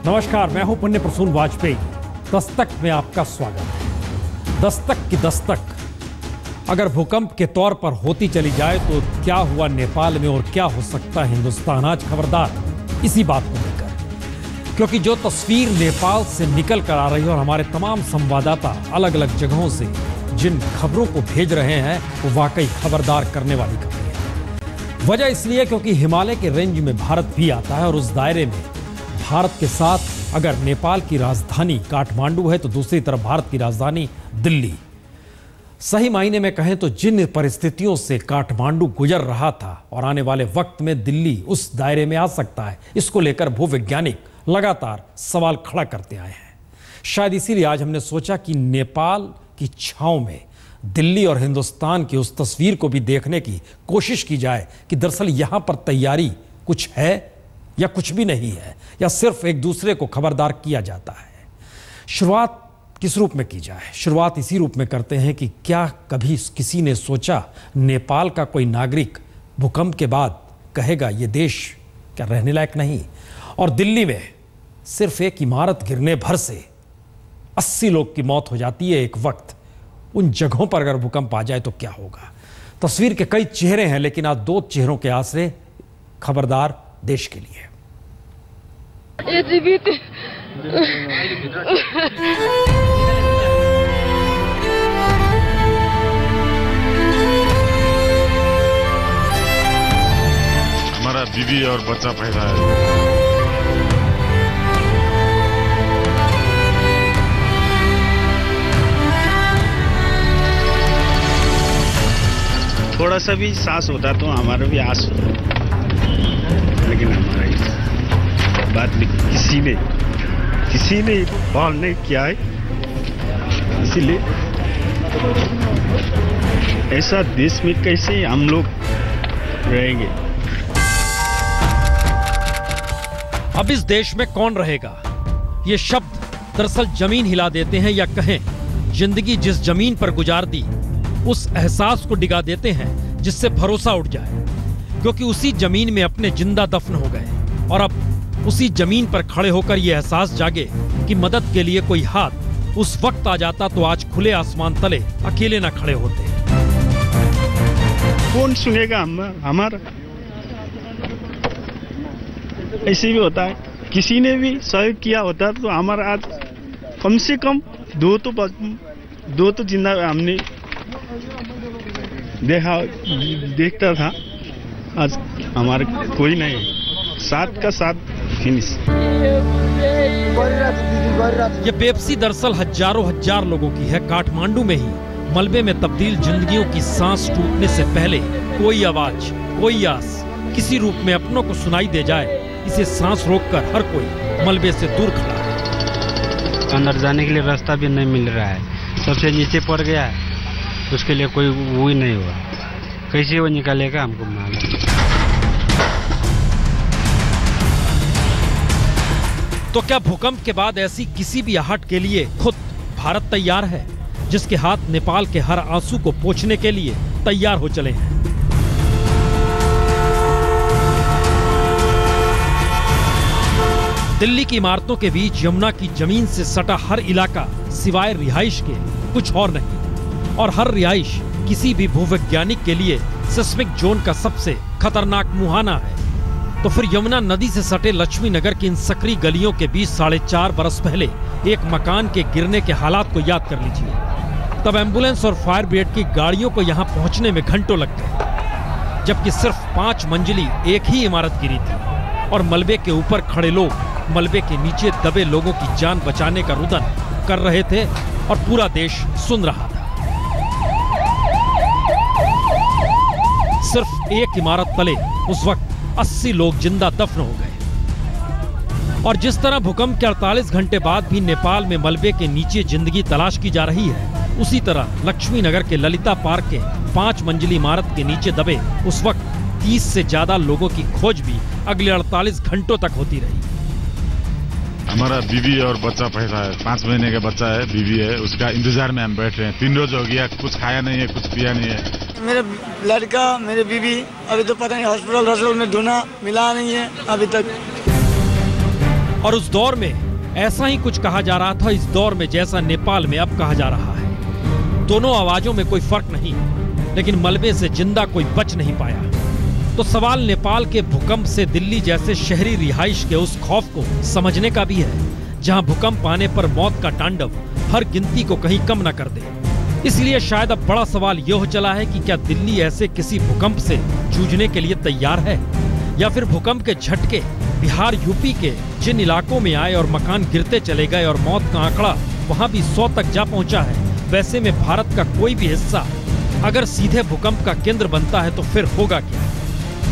नमस्कार, मैं हूं पुण्य प्रसून वाजपेयी। दस्तक में आपका स्वागत है। दस्तक की दस्तक अगर भूकंप के तौर पर होती चली जाए तो क्या हुआ नेपाल में और क्या हो सकता है हिंदुस्तान, आज खबरदार इसी बात को लेकर। क्योंकि जो तस्वीर नेपाल से निकल कर आ रही है और हमारे तमाम संवाददाता अलग अलग जगहों से जिन खबरों को भेज रहे हैं वो वाकई खबरदार करने वाली खबरें हैं। वजह इसलिए क्योंकि हिमालय के रेंज में भारत भी आता है और उस दायरे में भारत के साथ अगर नेपाल की राजधानी काठमांडू है तो दूसरी तरफ भारत की राजधानी दिल्ली। सही मायने में कहें तो जिन परिस्थितियों से काठमांडू गुजर रहा था और आने वाले वक्त में दिल्ली उस दायरे में आ सकता है, इसको लेकर भूवैज्ञानिक लगातार सवाल खड़ा करते आए हैं। शायद इसीलिए आज हमने सोचा कि नेपाल की छांव में दिल्ली और हिंदुस्तान की उस तस्वीर को भी देखने की कोशिश की जाए कि दरअसल यहां पर तैयारी कुछ है या कुछ भी नहीं है, या सिर्फ एक दूसरे को खबरदार किया जाता है। शुरुआत किस रूप में की जाए? शुरुआत इसी रूप में करते हैं कि क्या कभी किसी ने सोचा नेपाल का कोई नागरिक भूकंप के बाद कहेगा ये देश क्या रहने लायक नहीं? और दिल्ली में सिर्फ एक इमारत गिरने भर से 80 लोग की मौत हो जाती है एक वक्त। उन जगहों पर अगर भूकंप आ जाए तो क्या होगा? तस्वीर के कई चेहरे हैं, लेकिन आज दो चेहरों के आसरे खबरदार देश के लिए। हमारा बीवी और बच्चा पैदा है। थोड़ा सा भी सांस होता तो हमारा भी आस होता, लेकिन हमारा बात भी किसी ने बॉल नहीं किया है, इसीलिए ऐसा देश में कैसे हम लोग रहेंगे? अब इस देश में कौन रहेगा? ये शब्द दरअसल जमीन हिला देते हैं, या कहें जिंदगी जिस जमीन पर गुजार दी उस एहसास को डिगा देते हैं जिससे भरोसा उठ जाए। क्योंकि उसी जमीन में अपने जिंदा दफन हो गए और अब उसी जमीन पर खड़े होकर यह एहसास जागे कि मदद के लिए कोई हाथ उस वक्त आ जाता तो आज खुले आसमान तले अकेले न खड़े होते। कौन सुनेगा हमारा? ऐसे भी होता है, किसी ने भी सहयोग किया होता तो हमारा आज कम से कम दो तो जिंदा हमने देखता था। आज हमारे कोई नहीं, साथ का साथ फिनिश। ये बेबसी दरअसल हजारों हजार लोगों की है। काठमांडू में ही मलबे में तब्दील जिंदगियों की सांस टूटने से पहले कोई आवाज, कोई आस किसी रूप में अपनों को सुनाई दे जाए, इसे सांस रोककर हर कोई मलबे से दूर खड़ा है। अंदर जाने के लिए रास्ता भी नहीं मिल रहा है, सबसे नीचे पड़ गया है, उसके लिए कोई वो ही नहीं हुआ, कैसे वो निकालेगा हमको मालूम। तो क्या भूकंप के बाद ऐसी किसी भी आहट के लिए खुद भारत तैयार है, जिसके हाथ नेपाल के हर आंसू को पोंछने के लिए तैयार हो चले हैं? दिल्ली की इमारतों के बीच यमुना की जमीन से सटा हर इलाका सिवाय रिहाइश के कुछ और नहीं, और हर रिहाइश किसी भी भूवैज्ञानिक के लिए सिस्मिक जोन का सबसे खतरनाक मुहाना है। तो फिर यमुना नदी से सटे लक्ष्मी नगर की इन सकरी गलियों के बीच 4.5 बरस पहले एक मकान के गिरने के हालात को याद कर लीजिए। तब एम्बुलेंस और फायर ब्रिगेड की गाड़ियों को यहाँ पहुँचने में घंटों लग गए, जबकि सिर्फ 5 मंजिली एक ही इमारत गिरी थी और मलबे के ऊपर खड़े लोग मलबे के नीचे दबे लोगों की जान बचाने का रुदन कर रहे थे और पूरा देश सुन रहा था। सिर्फ एक इमारत तले उस वक्त 80 लोग जिंदा दफन हो गए। और जिस तरह भूकंप के 48 घंटे बाद भी नेपाल में मलबे के नीचे जिंदगी तलाश की जा रही है, उसी तरह लक्ष्मी नगर के ललिता पार्क के 5 मंजिली इमारत के नीचे दबे उस वक्त 30 से ज्यादा लोगों की खोज भी अगले 48 घंटों तक होती रही। हमारा बीवी और बच्चा पैदा है, 5 महीने का बच्चा है, बीवी है, उसका इंतजार में हम बैठे हैं। 3 रोज हो गया, कुछ खाया नहीं है, कुछ पिया नहीं है। मेरे लड़का, मेरे बीवी अभी तो पता नहीं हॉस्पिटल में ढूंढा, मिला नहीं है अभी तक। और उस दौर में ऐसा ही कुछ कहा जा रहा था इस दौर में जैसा नेपाल में अब कहा जा रहा है। दोनों आवाजों में कोई फर्क नहीं, लेकिन मलबे से जिंदा कोई बच नहीं पाया। तो सवाल नेपाल के भूकंप से दिल्ली जैसे शहरी रिहाइश के उस खौफ को समझने का भी है, जहां भूकंप आने पर मौत का तांडव हर गिनती को कहीं कम न कर दे। इसलिए शायद अब बड़ा सवाल यह हो चला है कि क्या दिल्ली ऐसे किसी भूकंप से जूझने के लिए तैयार है, या फिर भूकंप के झटके बिहार यूपी के जिन इलाकों में आए और मकान गिरते चले गए और मौत का आंकड़ा वहां भी 100 तक जा पहुंचा है, वैसे में भारत का कोई भी हिस्सा अगर सीधे भूकंप का केंद्र बनता है तो फिर होगा क्या?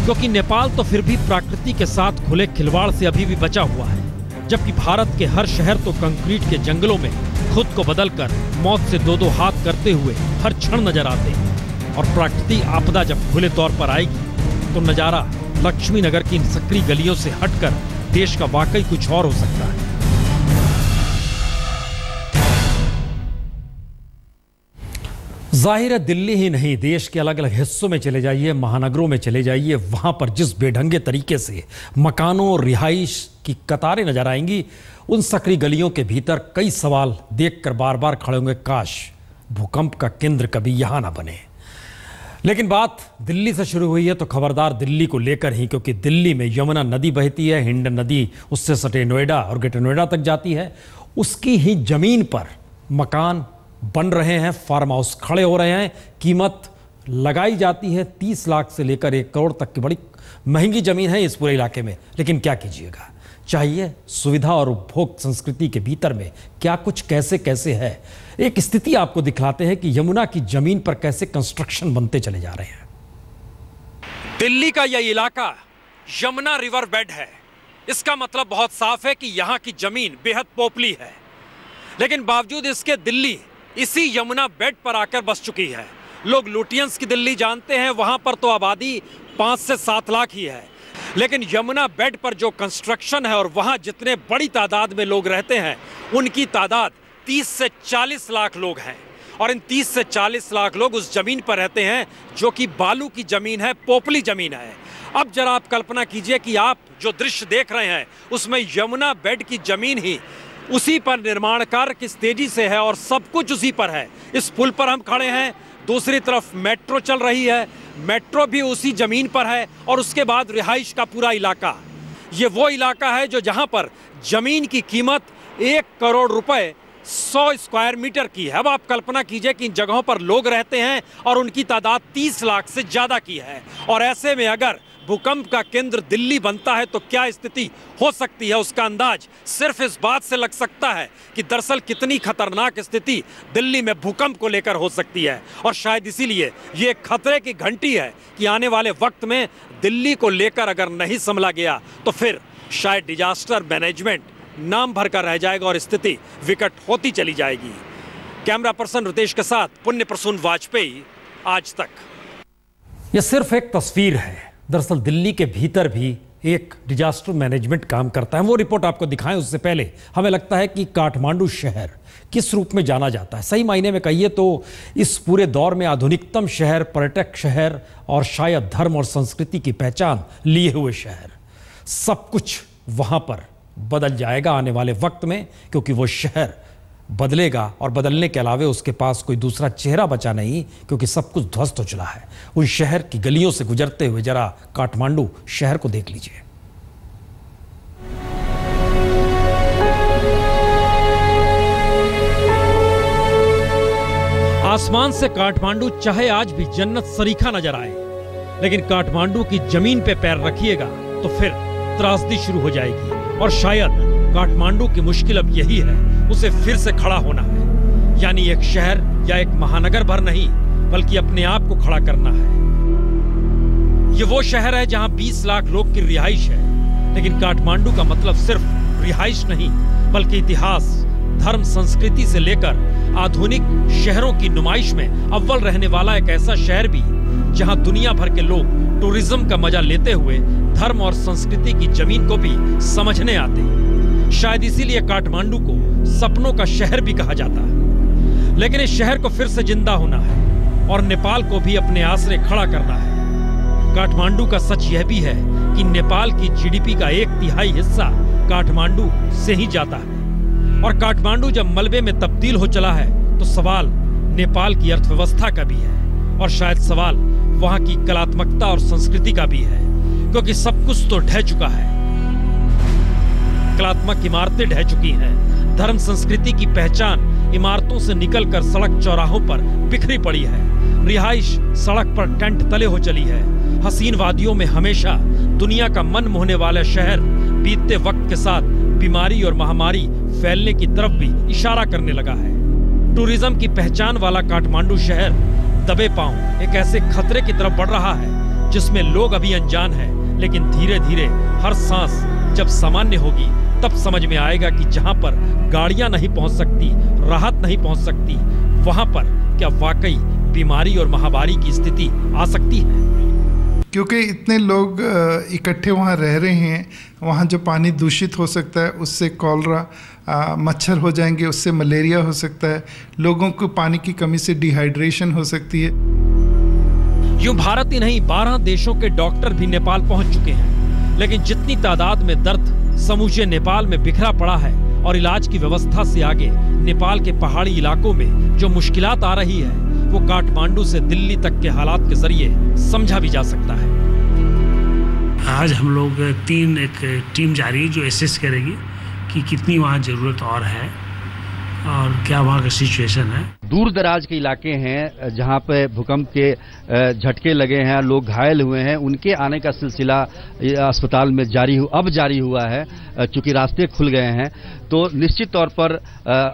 क्योंकि नेपाल तो फिर भी प्रकृति के साथ खुले खिलवाड़ से अभी भी बचा हुआ है, जबकि भारत के हर शहर तो कंक्रीट के जंगलों में खुद को बदलकर मौत से दो हाथ करते हुए हर क्षण नजर आते हैं। और प्राकृतिक आपदा जब खुले तौर पर आएगी तो नजारा लक्ष्मी नगर की इन सक्रिय गलियों से हटकर देश का वाकई कुछ और हो सकता है। जाहिर है दिल्ली ही नहीं, देश के अलग अलग हिस्सों में चले जाइए, महानगरों में चले जाइए, वहां पर जिस बेढंगे तरीके से मकानों और रिहाइश की कतारें नजर आएंगी, उन सक्रिय गलियों के भीतर कई सवाल देखकर बार बार खड़े होंगे, काश भूकंप का केंद्र कभी यहां ना बने। लेकिन बात दिल्ली से शुरू हुई है तो खबरदार दिल्ली को लेकर ही, क्योंकि दिल्ली में यमुना नदी बहती है, हिंड नदी उससे सटे नोएडा और ग्रेटर नोएडा तक जाती है। उसकी ही जमीन पर मकान बन रहे हैं, फार्म हाउस खड़े हो रहे हैं, कीमत लगाई जाती है 30 लाख से लेकर 1 करोड़ तक की बड़ी महंगी जमीन है इस पूरे इलाके में। लेकिन क्या कीजिएगा, चाहिए सुविधा और उपभोग संस्कृति के भीतर में क्या कुछ कैसे कैसे है। एक स्थिति आपको दिखलाते हैं कि यमुना की जमीन पर कैसे कंस्ट्रक्शन बनते चले जा रहे हैं। दिल्ली का यह इलाका यमुना रिवर बेड है। इसका मतलब बहुत साफ है कि यहां की जमीन बेहद पोपली है, लेकिन बावजूद इसके दिल्ली इसी यमुना बेड पर आकर बस चुकी है। लोग लुटियंस की दिल्ली जानते हैं, वहां पर तो आबादी 5 से 7 लाख ही है, लेकिन यमुना बेड पर जो कंस्ट्रक्शन है और वहां जितने बड़ी तादाद में लोग रहते हैं, उनकी तादाद 30 से 40 लाख लोग हैं। और इन 30 से 40 लाख लोग उस जमीन पर रहते हैं जो कि बालू की जमीन है, पोपली जमीन है। अब जरा आप कल्पना कीजिए कि आप जो दृश्य देख रहे हैं उसमें यमुना बेड की जमीन ही उसी पर निर्माण कार्य किस तेजी से है और सब कुछ उसी पर है। इस पुल पर हम खड़े हैं, दूसरी तरफ मेट्रो चल रही है, मेट्रो भी उसी जमीन पर है, और उसके बाद रिहाइश का पूरा इलाका। ये वो इलाका है जो जहां पर जमीन की कीमत 1 करोड़ रुपए 100 स्क्वायर मीटर की है। अब आप कल्पना कीजिए कि इन जगहों पर लोग रहते हैं और उनकी तादाद 30 लाख से ज्यादा की है। और ऐसे में अगर भूकंप का केंद्र दिल्ली बनता है तो क्या स्थिति हो सकती है, उसका अंदाज सिर्फ इस बात से लग सकता है कि दरअसल कितनी खतरनाक स्थिति दिल्ली में भूकंप को लेकर हो सकती है। और शायद इसीलिए ये एक खतरे की घंटी है कि आने वाले वक्त में दिल्ली को लेकर अगर नहीं संभला गया तो फिर शायद डिजास्टर मैनेजमेंट नाम भर कर रह जाएगा और स्थिति विकट होती चली जाएगी। कैमरा पर्सन रितेश के साथ पुण्य प्रसून वाजपेयी, आज तक। यह सिर्फ एक तस्वीर है, दरअसल दिल्ली के भीतर भी एक डिजास्टर मैनेजमेंट काम करता है। वो रिपोर्ट आपको दिखाएं उससे पहले हमें लगता है कि काठमांडू शहर किस रूप में जाना जाता है। सही मायने में कहिए तो इस पूरे दौर में आधुनिकतम शहर, पर्यटक शहर और शायद धर्म और संस्कृति की पहचान लिए हुए शहर। सब कुछ वहां पर बदल जाएगा आने वाले वक्त में, क्योंकि वो शहर बदलेगा और बदलने के अलावे उसके पास कोई दूसरा चेहरा बचा नहीं, क्योंकि सब कुछ ध्वस्त हो चला है। उन शहर की गलियों से गुजरते हुए जरा काठमांडू शहर को देख लीजिए। आसमान से काठमांडू चाहे आज भी जन्नत सरीखा नजर आए, लेकिन काठमांडू की जमीन पे पैर रखिएगा तो फिर त्रासदी शुरू हो जाएगी। और शायद काठमांडू की मुश्किल अब यही है, उसे फिर से खड़ा होना है। यानी एक शहर या एक महानगर भर नहीं, बल्कि अपने आप को खड़ा करना है। ये वो शहर है जहां 20 लाख लोग की रिहाइश है, लेकिन काठमांडू का मतलब सिर्फ रिहाइश नहीं, बल्कि इतिहास, धर्म, संस्कृति से लेकर आधुनिक शहरों की नुमाइश में अव्वल रहने वाला एक ऐसा शहर भी जहां दुनिया भर के लोग टूरिज्म का मजा लेते हुए धर्म और संस्कृति की जमीन को भी समझने आते हैं। शायद इसीलिए काठमांडू को सपनों का शहर भी कहा जाता है। लेकिन इस शहर को फिर से जिंदा होना है और नेपाल को भी अपने आसरे खड़ा करना है। काठमांडू का सच यह भी है कि नेपाल की जीडीपी का 1/3 हिस्सा काठमांडू से ही जाता है। और काठमांडू जब मलबे में तब्दील हो चला है तो सवाल नेपाल की अर्थव्यवस्था का भी है और शायद सवाल वहां की कलात्मकता और संस्कृति का भी है, क्योंकि सब कुछ तो ढह चुका है। कलात्मक इमारतें ढह चुकी हैं, धर्म संस्कृति की पहचान इमारतों से निकलकर सड़क चौराहों पर बिखरी पड़ी है, रिहाइश सड़क पर टेंट तले हो चली है। हसीन वादियों में हमेशा दुनिया का मन मोहने वाला शहर बीतते वक्त के साथ बीमारी और महामारी फैलने की तरफ भी इशारा करने लगा है। टूरिज्म की पहचान वाला काठमांडू शहर दबे पांव एक ऐसे खतरे की तरफ बढ़ रहा है जिसमें लोग अभी अनजान हैं, लेकिन धीरे धीरे हर सांस जब सामान्य होगी तब समझ में आएगा कि जहां पर गाड़ियां नहीं पहुंच सकती, राहत नहीं पहुंच सकती, वहां पर क्या वाकई बीमारी और महामारी की स्थिति आ सकती है। क्योंकि इतने लोग इकट्ठे वहाँ रह रहे हैं, वहाँ जो पानी दूषित हो सकता है उससे कॉलरा, मच्छर हो जाएंगे, उससे मलेरिया हो सकता है, लोगों को पानी की कमी से डिहाइड्रेशन हो सकती है। यूं भारत ही नहीं 12 देशों के डॉक्टर भी नेपाल पहुंच चुके हैं, लेकिन जितनी तादाद में दर्द समूचे नेपाल में बिखरा पड़ा है और इलाज की व्यवस्था से आगे नेपाल के पहाड़ी इलाकों में जो मुश्किलात आ रही है वो काठमांडू से दिल्ली तक के हालात के जरिए समझा भी जा सकता है। आज हम लोग एक टीम जा रही है जो एसेस करेगी कि कितनी वहाँ जरूरत और है और क्या वहाँ का सिचुएशन है। दूर दराज के इलाके हैं जहाँ पे भूकंप के झटके लगे हैं, लोग घायल हुए हैं, उनके आने का सिलसिला अस्पताल में जारी हुआ है। चूंकि रास्ते खुल गए हैं तो निश्चित तौर पर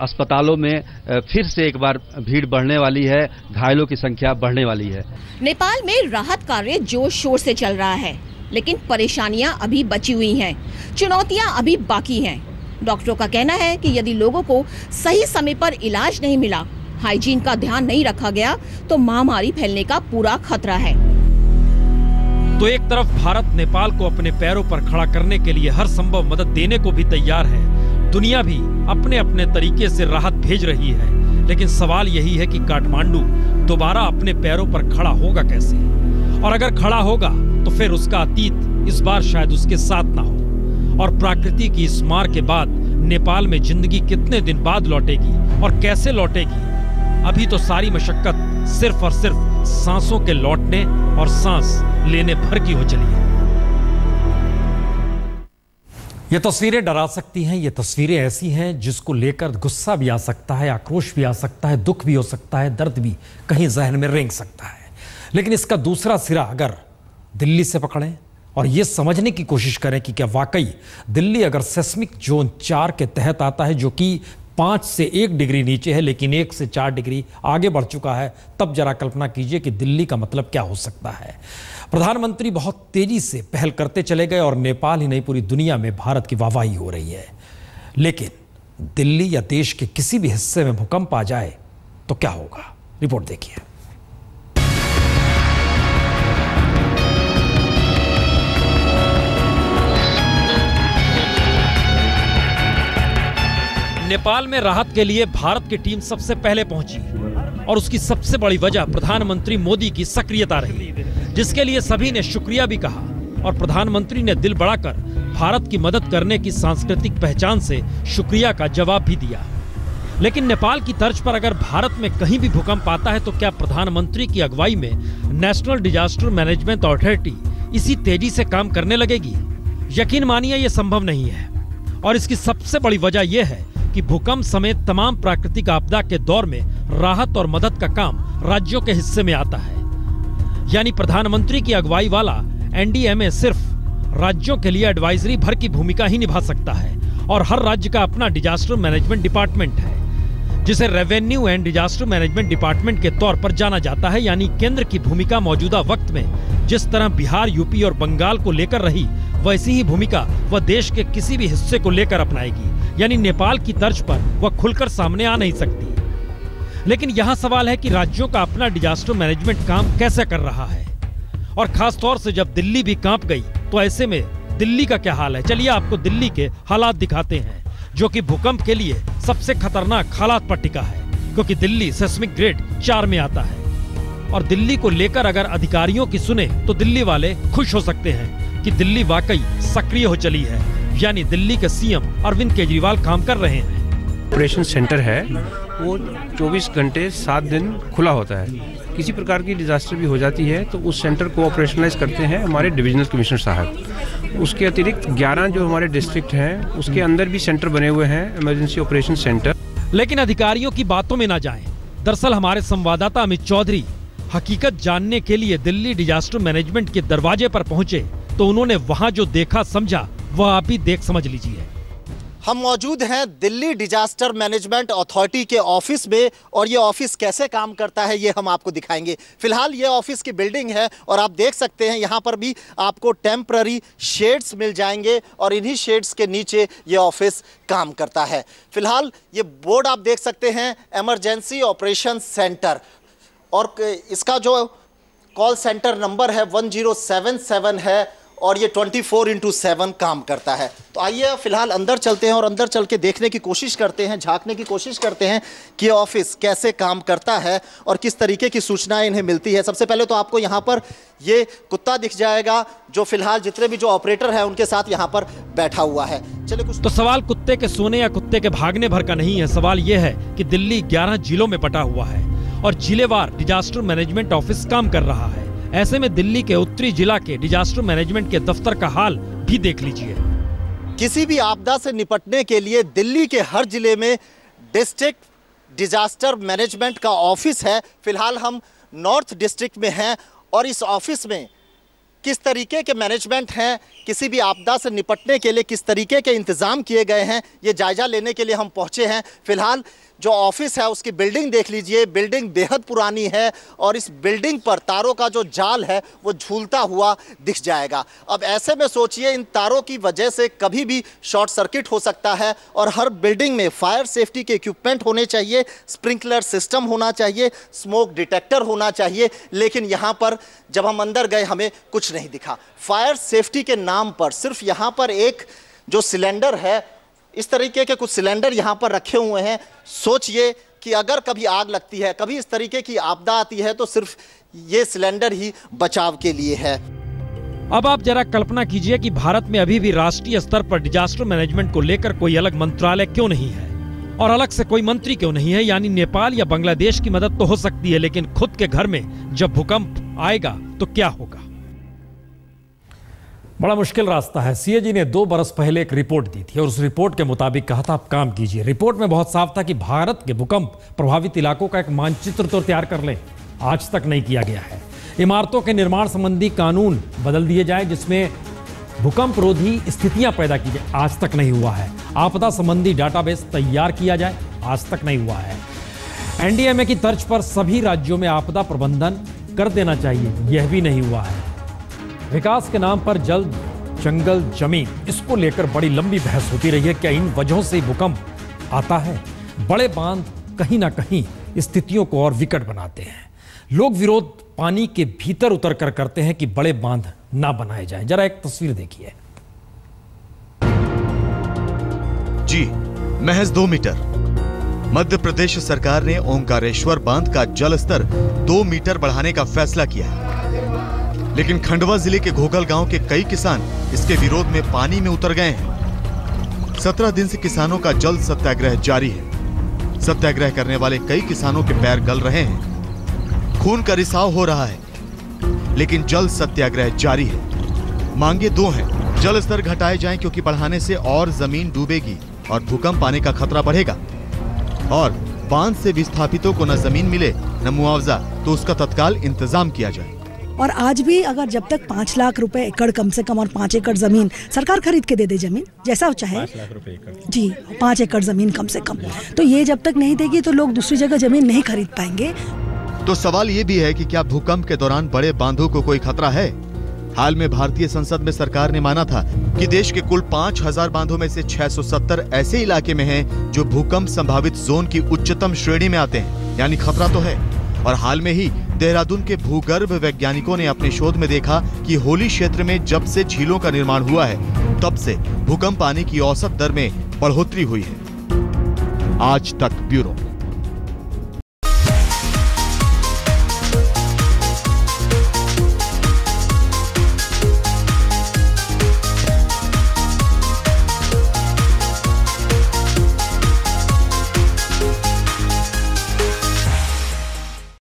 अस्पतालों में फिर से एक बार भीड़ बढ़ने वाली है, घायलों की संख्या बढ़ने वाली है। नेपाल में राहत कार्य जोर शोर से चल रहा है, लेकिन परेशानियां अभी बची हुई हैं, चुनौतियां अभी बाकी हैं। डॉक्टरों का कहना है कि यदि लोगों को सही समय पर इलाज नहीं मिला, हाइजीन का ध्यान नहीं रखा गया तो महामारी फैलने का पूरा खतरा है। तो एक तरफ भारत नेपाल को अपने पैरों पर खड़ा करने के लिए हर संभव मदद देने को भी तैयार है, दुनिया भी अपने अपने तरीके से राहत भेज रही है, लेकिन सवाल यही है कि काठमांडू दोबारा अपने पैरों पर खड़ा होगा कैसे, और अगर खड़ा होगा तो फिर उसका अतीत इस बार शायद उसके साथ ना हो, और प्रकृति की इस मार के बाद नेपाल में जिंदगी कितने दिन बाद लौटेगी और कैसे लौटेगी। अभी तो सारी मशक्कत सिर्फ और सिर्फ सांसों के लौटने और सांस लेने भर की हो चली है। ये तस्वीरें डरा सकती हैं, ये तस्वीरें ऐसी हैं जिसको लेकर गुस्सा भी आ सकता है, आक्रोश भी आ सकता है, दुख भी हो सकता है, दर्द भी कहीं जहन में रेंग सकता है। लेकिन इसका दूसरा सिरा अगर दिल्ली से पकड़ें और ये समझने की कोशिश करें कि क्या वाकई दिल्ली अगर सेस्मिक जोन 4 के तहत आता है, जो कि 5 से 1 डिग्री नीचे है लेकिन 1 से 4 डिग्री आगे बढ़ चुका है, तब जरा कल्पना कीजिए कि दिल्ली का मतलब क्या हो सकता है। प्रधानमंत्री बहुत तेजी से पहल करते चले गए और नेपाल ही नहीं पूरी दुनिया में भारत की वाहवाही हो रही है। लेकिन दिल्ली या देश के किसी भी हिस्से में भूकंप आ जाए तो क्या होगा, रिपोर्ट देखिए। नेपाल में राहत के लिए भारत की टीम सबसे पहले पहुंची और उसकी सबसे बड़ी वजह प्रधानमंत्री मोदी की सक्रियता रही, जिसके लिए सभी ने शुक्रिया भी कहा और प्रधानमंत्री ने दिल बढ़ाकर भारत की मदद करने की सांस्कृतिक पहचान से शुक्रिया का जवाब भी दिया। लेकिन नेपाल की तर्ज पर अगर भारत में कहीं भी भूकंप आता है तो क्या प्रधानमंत्री की अगुवाई में नेशनल डिजास्टर मैनेजमेंट अथॉरिटी इसी तेजी से काम करने लगेगी? यकीन मानिए ये संभव नहीं है, और इसकी सबसे बड़ी वजह यह है कि भूकंप समेत तमाम प्राकृतिक आपदा के दौर में राहत और मदद का काम राज्यों के हिस्से में आता है। यानी प्रधानमंत्री की अगुवाई वाला एनडीएमए सिर्फ राज्यों के लिए एडवाइजरी भर की भूमिका ही निभा सकता है, और हर राज्य का अपना डिजास्टर मैनेजमेंट डिपार्टमेंट है जिसे revenue and disaster management department के तौर पर जाना जाता है। यानी केंद्र की भूमिका मौजूदा वक्त में जिस तरह बिहार, यूपी और बंगाल को लेकर रही, वैसी ही भूमिका वह देश के किसी भी हिस्से को लेकर अपनाएगी। यानी नेपाल की तर्ज पर वह खुलकर सामने आ नहीं सकती। लेकिन यहाँ सवाल है कि राज्यों का अपना डिजास्टर मैनेजमेंट काम कैसे कर रहा है, और खास तौर से जब दिल्ली भी कांप गई तो ऐसे में दिल्ली का क्या हाल है। चलिए आपको दिल्ली के हालात दिखाते हैं, जो कि भूकंप के लिए सबसे खतरनाक हालात पर टिका है, क्योंकि दिल्ली सेस्मिक ग्रेड 4 में आता है। और दिल्ली को लेकर अगर अधिकारियों की सुने तो दिल्ली वाले खुश हो सकते हैं कि दिल्ली वाकई सक्रिय हो चली है। यानी दिल्ली के सीएम अरविंद केजरीवाल काम कर रहे हैं। ऑपरेशन सेंटर है वो 24 घंटे 7 दिन खुला होता है। किसी प्रकार की डिजास्टर भी हो जाती है तो उस सेंटर को ऑपरेशनलाइज करते हैं हमारे डिविजनल कमिश्नर साहब। उसके अतिरिक्त 11 जो हमारे डिस्ट्रिक्ट हैं उसके अंदर भी सेंटर बने हुए हैं, इमरजेंसी ऑपरेशन सेंटर। लेकिन अधिकारियों की बातों में ना जाएं। दरअसल हमारे संवाददाता अमित चौधरी हकीकत जानने के लिए दिल्ली डिजास्टर मैनेजमेंट के दरवाजे पर पहुंचे तो उन्होंने वहां जो देखा समझा वह आप ही देख समझ लीजिए। हम मौजूद हैं दिल्ली डिजास्टर मैनेजमेंट अथॉरिटी के ऑफिस में और ये ऑफिस कैसे काम करता है ये हम आपको दिखाएंगे। फिलहाल ये ऑफिस की बिल्डिंग है और आप देख सकते हैं यहाँ पर भी आपको टेम्पररी शेड्स मिल जाएंगे और इन्हीं शेड्स के नीचे ये ऑफिस काम करता है। फिलहाल ये बोर्ड आप देख सकते हैं इमरजेंसी ऑपरेशन सेंटर और इसका जो कॉल सेंटर नंबर है 1077 है और ये 24/7 काम करता है। तो आइए फिलहाल अंदर चलते हैं और अंदर चल के देखने की कोशिश करते हैं, झांकने की कोशिश करते हैं कि ये ऑफिस कैसे काम करता है और किस तरीके की सूचनाएं इन्हें मिलती है। सबसे पहले तो आपको यहाँ पर ये कुत्ता दिख जाएगा जो फिलहाल जितने भी जो ऑपरेटर है उनके साथ यहाँ पर बैठा हुआ है। चलिए कुछ तो सवाल कुत्ते के सोने या कुत्ते के भागने भर का नहीं है। सवाल ये है कि दिल्ली 11 जिलों में बटा हुआ है और जिलेवार डिजास्टर मैनेजमेंट ऑफिस काम कर रहा है। ऐसे में दिल्ली के उत्तरी जिला के डिजास्टर मैनेजमेंट के दफ्तर का हाल भी देख लीजिए। किसी भी आपदा से निपटने के लिए दिल्ली के हर जिले में डिस्ट्रिक्ट डिजास्टर मैनेजमेंट का ऑफिस है। फिलहाल हम नॉर्थ डिस्ट्रिक्ट में हैं और इस ऑफिस में किस तरीके के मैनेजमेंट हैं, किसी भी आपदा से निपटने के लिए किस तरीके के इंतज़ाम किए गए हैं, ये जायज़ा लेने के लिए हम पहुंचे हैं। फिलहाल जो ऑफिस है उसकी बिल्डिंग देख लीजिए। बिल्डिंग बेहद पुरानी है और इस बिल्डिंग पर तारों का जो जाल है वो झूलता हुआ दिख जाएगा। अब ऐसे में सोचिए इन तारों की वजह से कभी भी शॉर्ट सर्किट हो सकता है और हर बिल्डिंग में फायर सेफ्टी के इक्विपमेंट होने चाहिए, स्प्रिंकलर सिस्टम होना चाहिए, स्मोक डिटेक्टर होना चाहिए। लेकिन यहाँ पर जब हम अंदर गए हमें कुछ नहीं दिखा। फायर सेफ्टी के नाम पर सिर्फ यहाँ पर एक जो सिलेंडर है, इस तरीके के कुछ सिलेंडर यहाँ पर रखे हुए हैं। सोचिए कि अगर कभी आग लगती है, कभी इस तरीके की आपदा आती है तो सिर्फ ये सिलेंडर ही बचाव के लिए है। अब आप जरा कल्पना कीजिए कि भारत में अभी भी राष्ट्रीय स्तर पर डिजास्टर मैनेजमेंट को लेकर कोई अलग मंत्रालय क्यों नहीं है और अलग से कोई मंत्री क्यों नहीं है। यानी नेपाल या बांग्लादेश की मदद तो हो सकती है लेकिन खुद के घर में जब भूकंप आएगा तो क्या होगा। बड़ा मुश्किल रास्ता है। सीएजी ने 2 बरस पहले एक रिपोर्ट दी थी और उस रिपोर्ट के मुताबिक कहा था आप काम कीजिए। रिपोर्ट में बहुत साफ था कि भारत के भूकंप प्रभावित इलाकों का एक मानचित्र तो तैयार कर लें। आज तक नहीं किया गया है। इमारतों के निर्माण संबंधी कानून बदल दिए जाए जिसमें भूकंप रोधी स्थितियां पैदा की जाए, आज तक नहीं हुआ है। आपदा संबंधी डाटाबेस तैयार किया जाए, आज तक नहीं हुआ है। एनडीएमए की तर्ज पर सभी राज्यों में आपदा प्रबंधन कर देना चाहिए, यह भी नहीं हुआ है। विकास के नाम पर जल, जंगल, जमीन, इसको लेकर बड़ी लंबी बहस होती रही है। क्या इन वजहों से भूकंप आता है? बड़े बांध कहीं ना कहीं स्थितियों को और विकट बनाते हैं। लोग विरोध पानी के भीतर उतर कर करते हैं कि बड़े बांध ना बनाए जाएं। जरा एक तस्वीर देखिए। जी, महज 2 मीटर। मध्य प्रदेश सरकार ने ओंकारेश्वर बांध का जल स्तर 2 मीटर बढ़ाने का फैसला किया है। लेकिन खंडवा जिले के घोघल गांव के कई किसान इसके विरोध में पानी में उतर गए हैं। 17 दिन से किसानों का जल सत्याग्रह जारी है। सत्याग्रह करने वाले कई किसानों के पैर गल रहे हैं, खून का रिसाव हो रहा है, लेकिन जल सत्याग्रह जारी है। मांगे 2 हैं। जल स्तर घटाए जाएं क्योंकि बढ़ाने से और जमीन डूबेगी और भूकंप आने का खतरा बढ़ेगा, और बांध से विस्थापितों को न जमीन मिले न मुआवजा, तो उसका तत्काल इंतजाम किया जाए। और आज भी अगर जब तक 5 लाख रुपए एकड़ कम से कम और 5 एकड़ जमीन सरकार खरीद के दे दे, जमीन जैसा चाहे 5 लाख रुपए एकड़, जी 5 एकड़ जमीन कम से कम, तो ये जब तक नहीं देगी तो लोग दूसरी जगह जमीन नहीं खरीद पाएंगे। तो सवाल ये भी है कि क्या भूकंप के दौरान बड़े बांधों को कोई खतरा है? हाल में भारतीय संसद में सरकार ने माना था कि देश के कुल 5000 बांधों में से 670 ऐसे इलाके में हैं जो भूकंप संभावित जोन की उच्चतम श्रेणी में आते हैं, यानी खतरा तो है। और हाल में ही देहरादून के भूगर्भ वैज्ञानिकों ने अपने शोध में देखा कि होली क्षेत्र में जब से झीलों का निर्माण हुआ है तब से भूकंप आने की औसत दर में बढ़ोतरी हुई है। आज तक ब्यूरो।